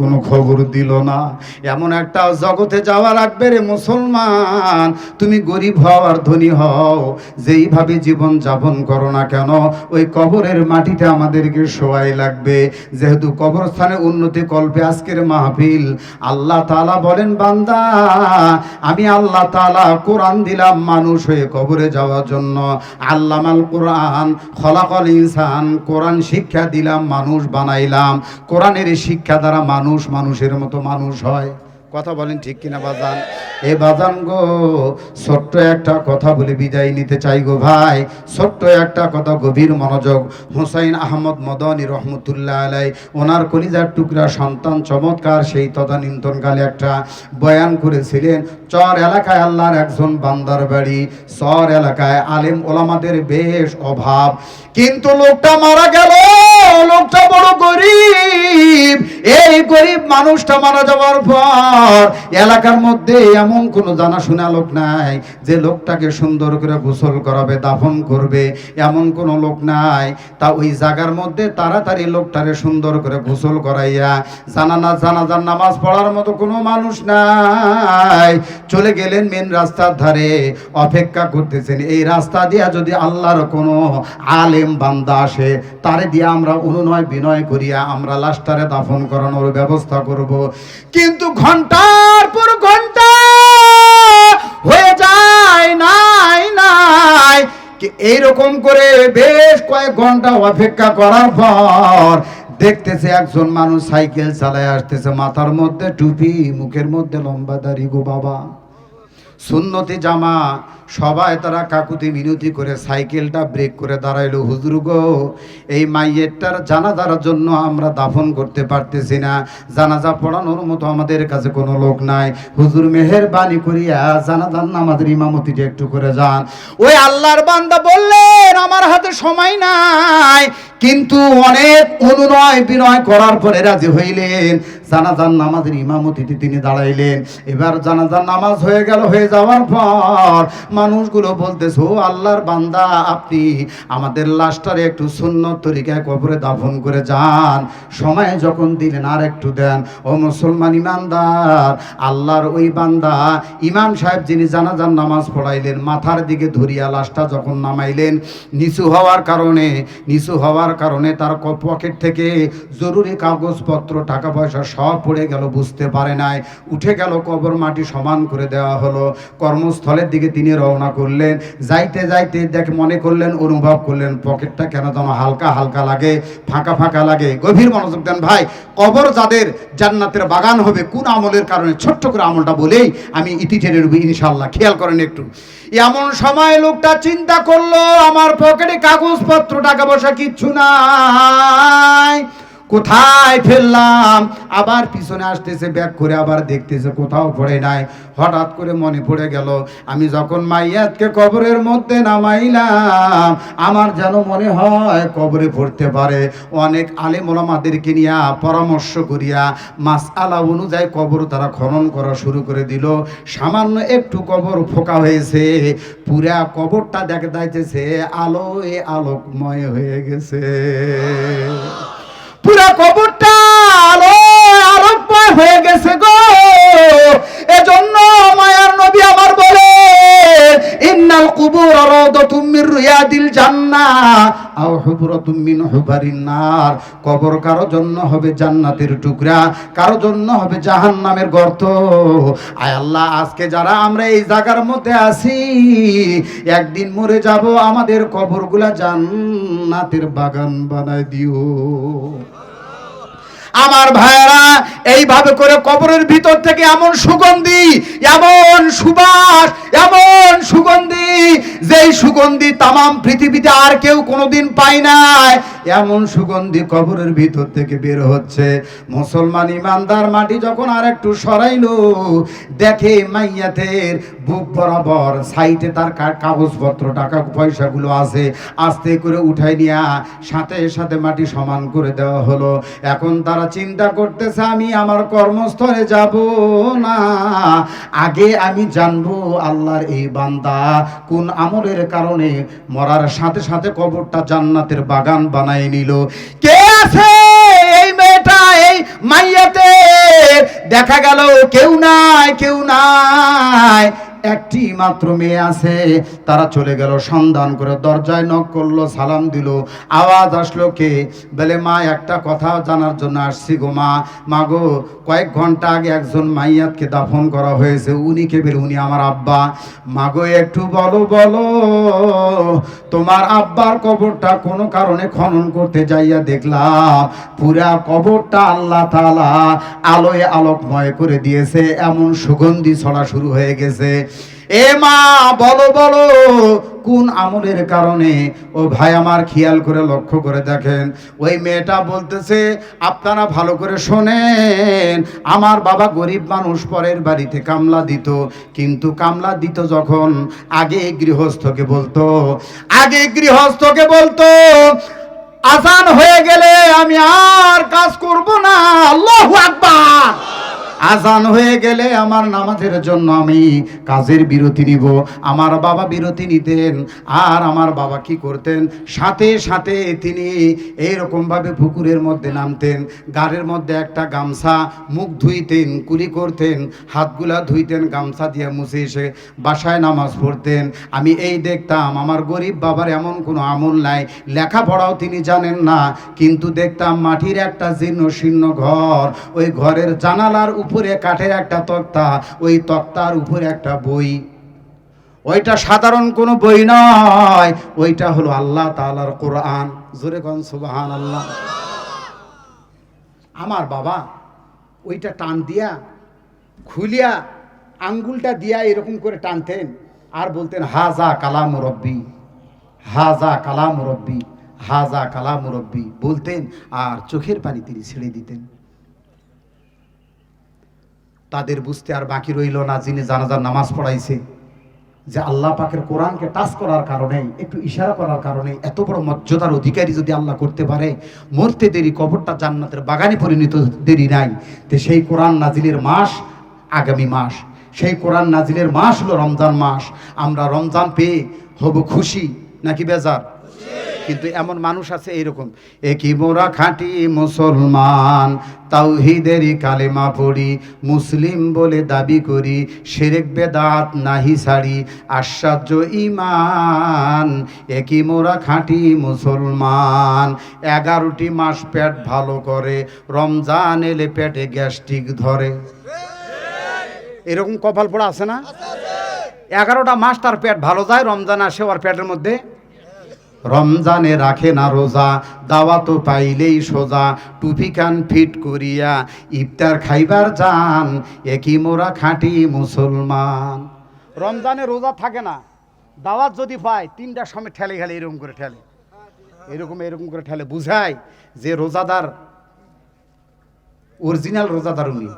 কোনো খবর দিল না। এমন একটা জগতে যাওয়া লাগবে রে মুসলমান, তুমি গরিব হও আর ধনী হও, যেইভাবে জীবন যাপন করো না কেন, ওই কবরের মাটিতে আমাদেরকে শোয়াই লাগবে। যেহেতু কবরস্থানে উন্নতি কল্পে আজকের মাহফিল, আল্লাহ তাআলা বলেন, বান্দা আমি আল্লাহ তাআলা কোরআন দিলাম মানুষ হয়ে কবরে যাওয়ার জন্য। আল্লামাল কোরআন খলাকাল ইনসান, কোরআন শিক্ষা দিলাম, মানুষ বানাইলাম। কোরআনের শিক্ষা দ্বারা মানুষ মানুষের মতো মানুষ হয়। কথা বলেন ঠিক কিনা বাজান? এ বাজান গো, ছোট্ট একটা কথা বলে বিদায় নিতে চাই গো ভাই। ছোট্ট একটা কথা, গভীর মনোযোগ। হুসাইন আহমদ মদনী রহমতুল্লাহ আলাই, ওনার কলিজার টুকরা সন্তান চমৎকার সেই তদানীন্তনকালে একটা বয়ান করেছিলেন। চর এলাকায় আল্লাহর একজন বান্দার বাড়ি, চর এলাকায় আলেম ওলামাদের বেশ অভাব, কিন্তু লোকটা মারা গেল। লোকটা বড় গরিব। এই গরিব মানুষটা মারা যাওয়ার পর এলাকার মধ্যে এমন কোনো জানাশোনা লোক নাই যে লোকটাকে সুন্দর করে গোসল করাবে, দাফন করবে, এমন কোনো লোক নাই। তা ওই জায়গার মধ্যে তাড়াতাড়ি লোকটারে সুন্দর করে গোসল করাইয়া জানাজার নামাজ পড়ার মতো কোনো মানুষ নাই। চলে গেলেন মেন রাস্তার ধারে, অপেক্ষা করতেছেন এই রাস্তা দিয়া যদি আল্লাহর কোনো আলেম বান্দা আসে, তারে দিয়ে আমরা অনুনয় বিনয় করিয়া আমরা লাশটারে দাফন করানোর ব্যবস্থা করব। কিন্তু ঘন্টার পর ঘন্টা হয়ে যায়, নাই এইরকম করে বেশ কয়েক ঘন্টা অপেক্ষা করার পর দেখতেছে একজন মানুষ সাইকেল চালায় আসতেছে, মাথার মধ্যে টুপি, মুখের মধ্যে লম্বা দাড়ি গো বাবা, সুন্নতি জামা। সবাই তারা কাকুতি মিনতি করে সাইকেলটা ব্রেক করে দাঁড়াইলো। হুজুর গো, এই মাইয়েরটার জানাজার জন্য আমরা দাফন করতে পারতেছি না, জানাজা পড়ানোর মতো আমাদের কাছে কোনো লোক নাই। হুজুর মেহেরবানি করিয়া জানাজার নামাজের ইমামতিটা একটু করে যান। ওই আল্লাহর বান্দা বললেন, আমার হাতে সময় নাই, কিন্তু অনেক অনুনয় বিনয় করার পরে রাজি হইলেন। জানাজার নামাজের ইমামতিতে তিনি দাঁড়াইলেন। এবার জানাজার নামাজ হয়ে গেল। হয়ে যাওয়ার পর মানুষগুলো বলতেছে, ও আল্লাহর বান্দা, আপনি আমাদের লাশটারে একটু সুন্নত তরিকায় কবরে দাফন করে যান। সময় যখন দিলেন, আর একটু দেন। ও মুসলমান ইমানদার, আল্লাহর ওই বান্দা ইমাম সাহেব যিনি জানাজার নামাজ পড়াইলেন, মাথার দিকে ধরিয়া লাশটা যখন নামাইলেন, নিচু হওয়ার কারণে তার পকেট থেকে জরুরি কাগজপত্র, টাকা পয়সা সব পড়ে গেল, বুঝতে পারে নাই। উঠে গেল, কবর মাটি সমান করে দেওয়া হলো। কর্মস্থলের দিকে তিনি রওনা করলেন। যাইতে যাইতে মনে করলেন, অনুভব করলেন পকেটটা কেন যেন হালকা হালকা লাগে, ফাঁকা ফাঁকা লাগে। গভীর মনোযোগ দেন ভাই। কবর যাদের জান্নাতের বাগান হবে, কোন আমলের কারণে, ছোট্ট করে আমলটা বলেই আমি ইতি টেনে নেব ইনশাআল্লাহ, খেয়াল করেন একটু। এমন সময় লোকটা চিন্তা করলো, আমার পকেটে কাগজপত্র, টাকা পয়সা কিচ্ছু নাই, কোথায় ফেললাম? আবার পিছনে আসতেছে ব্যাক করে, আবার দেখতেছে কোথাও পড়ে নাই। হঠাৎ করে মনে পড়ে গেল, আমি যখন মাইয়াতকে কবরের মধ্যে নামাইলাম, আমার যেন মনে হয় কবরে পড়তে পারে। অনেক আলেম ওলামাদেরকে নিয়ে পরামর্শ করিয়া মাসআলা অনুযায়ী কবর তারা খনন করা শুরু করে দিল। সামান্য একটু কবর ফোঁকা হয়েছে, পুরা কবরটা দেখা যাইতেছে আলোয় আলোকময় হয়ে গেছে। পুরা কবরটা আলোকময় হয়ে গেছে গো। এজন্য মায়ার নবী আমার বলে, ইন্নাল কুবুর রাওদাতুম মির রিয়াদিল জান্নাহ আও হুফরাতুম মিন হুফারিন নার। কবর কারো জন্য হবে জান্নাতের টুকরা, কারো জন্য হবে জাহান্নামের গর্ত। আয় আল্লাহ, আজকে যারা আমরা এই জায়গার মধ্যে আছি, একদিন মরে যাব, আমাদের কবরগুলা জান্নাতের বাগান বানায় দিও। আমার ভাইরা, এইভাবে করে কবরের ভিতর থেকে এমন সুগন্ধি, এমন সুবাস, এমন সুগন্ধি, যেই সুগন্ধি তামাম পৃথিবীতে আর কেউ কোনোদিন পায় নাই, এমন সুগন্ধি কবরের ভিতর থেকে বের হচ্ছে। মুসলমান ইমানদার মাটি যখন আর একটু সরাইলো, দেখে মাইয়াতের বুক বরাবর সাইডে তার কাগজপত্র, টাকা পয়সাগুলো আছে, আস্তে করে উঠাই নিয়া সাথে সাথে মাটি সমান করে দেওয়া হলো। এখন তারা চিন্তা করতেছে, আমি আমার কর্মস্থলে যাব না, আগে আমি জানবো আল্লাহর এই বান্দা কোন আমলের কারণে মরার সাথে সাথে কবরটা জান্নাতের বাগান বানায় নিল। কে আছে এই মেয়েটা, এই মাইয়াতে দেখা গেল কেউ নাই, একটি মাত্র মেয়ে আছে। তারা চলে গেল, সন্ধান করে দরজায় নক করলো, সালাম দিল, আওয়াজ আসলো কে? বলে মা একটা কথা জানার জন্য আসছি গো মা গো, কয়েক ঘন্টা আগে একজন মাইয়াতকে দাফন করা হয়েছে, উনি কে? বের উনি আমার আব্বা। মা গো একটু বলো তোমার আব্বার কবরটা কোনো কারণে খনন করতে যাইয়া দেখলাম পুরা কবরটা আল্লাহ তাআলা আলোয় আলোকময় করে দিয়েছে, এমন সুগন্ধি ছড়া শুরু হয়ে গেছে। এ মা বলো কোন আমলের কারণে? ও ভাই আমার খেয়াল করে লক্ষ্য করে দেখেন, ওই মেয়েটা বলতেছে আপনারা ভালো করে শোনেন, আমার বাবা গরিব মানুষ, পরের বাড়িতে কামলা দিত, কিন্তু কামলা দিত যখন আগে গৃহস্থকে বলতো আজান হয়ে গেলে আমি আর কাজ করব না, আল্লাহু আকবার। আজান হয়ে গেলে আমার নামাজের জন্য আমি কাজের বিরতি নিব। আমার বাবা বিরতি নিতেন, আর আমার বাবা কি করতেন, সাথে সাথে তিনি এইরকম ভাবে পুকুরের মধ্যে নামতেন, গাড়ির মধ্যে একটা গামছা, মুখ ধুইতেন, কুলি করতেন, হাতগুলা ধুইতেন, গামছা দিয়ে মুছে এসে বাসায় নামাজ পড়তেন। আমি এই দেখতাম আমার গরিব বাবার এমন কোনো আমল নাই, লেখাপড়াও তিনি জানেন না, কিন্তু দেখতাম মাটির একটা জীর্ণ শীর্ণ ঘর, ওই ঘরের জানালার উপরে কাঠের একটা তক্তা, ওই তক্তার উপরে একটা বই, ওইটা সাধারণ কোনো বই নয়, ওইটা হলো আল্লাহ তাআলার কোরআন। জোরে কোন সুবহানাল্লাহ। আমার বাবা ওইটা টান দিয়া খুলিয়া আঙ্গুলটা দিয়া এরকম করে টানতেন আর বলতেন হাজা কালাম রব্বি, হাজা কালাম রব্বি, হাজা কালাম রব্বি বলতেন, আর চোখের পানি তিনি ছেড়ে দিতেন। তাদের বুঝতে আর বাকি রইল না, যিনি জানাজার নামাজ পড়াইছে, যে আল্লাহ পাকের কোরআনকে টাচ করার কারণে, একটু ইশারা করার কারণে এত বড় মর্যাদার অধিকারী যদি আল্লাহ করতে পারে, মরতে দেরি, কবরটা জান্নাতের বাগানে পরিণত দেরি নাই। তো সেই কোরআন নাজিলের মাস আগামী মাস, সেই কোরআন নাজিলের মাস হলো রমজান মাস। আমরা রমজান পেয়ে হব খুশি নাকি বেজার? কিন্তু এমন মানুষ আছে এইরকম, একই মোরা খাঁটি মুসলমান, তাওহীদেরই কালেমা পড়ি, মুসলিম বলে দাবি করি, শিরক বেদাত নাহি ছাড়ি, আশ্চর্য ঈমান, একই মোরা খাঁটি মুসলমান। 11টি মাস পেট ভালো করে, রমজান এলে পেটে গ্যাস্ট্রিক ধরে। এরকম কপাল পড়া আছে না? 11টা মাস তার পেট ভালো যায়, রমজান আসে ওর পেটের মধ্যে। রমজানে রাখে না রোজা, দাওয়াত পাইলেই সোজা, টুপি কান ফিট করিয়া ইফতার খাইবার যান, একই মোরা খাঁটি মুসলমান। রমজানে রোজা থাকে না, দাওয়াত যদি পায় 3টার সময় ঠেলে গেলে এরকম করে ঠেলে, এরকম করে ঠেলে, বুঝায় যে রোজাদার, অরিজিনাল রোজাদার উনি।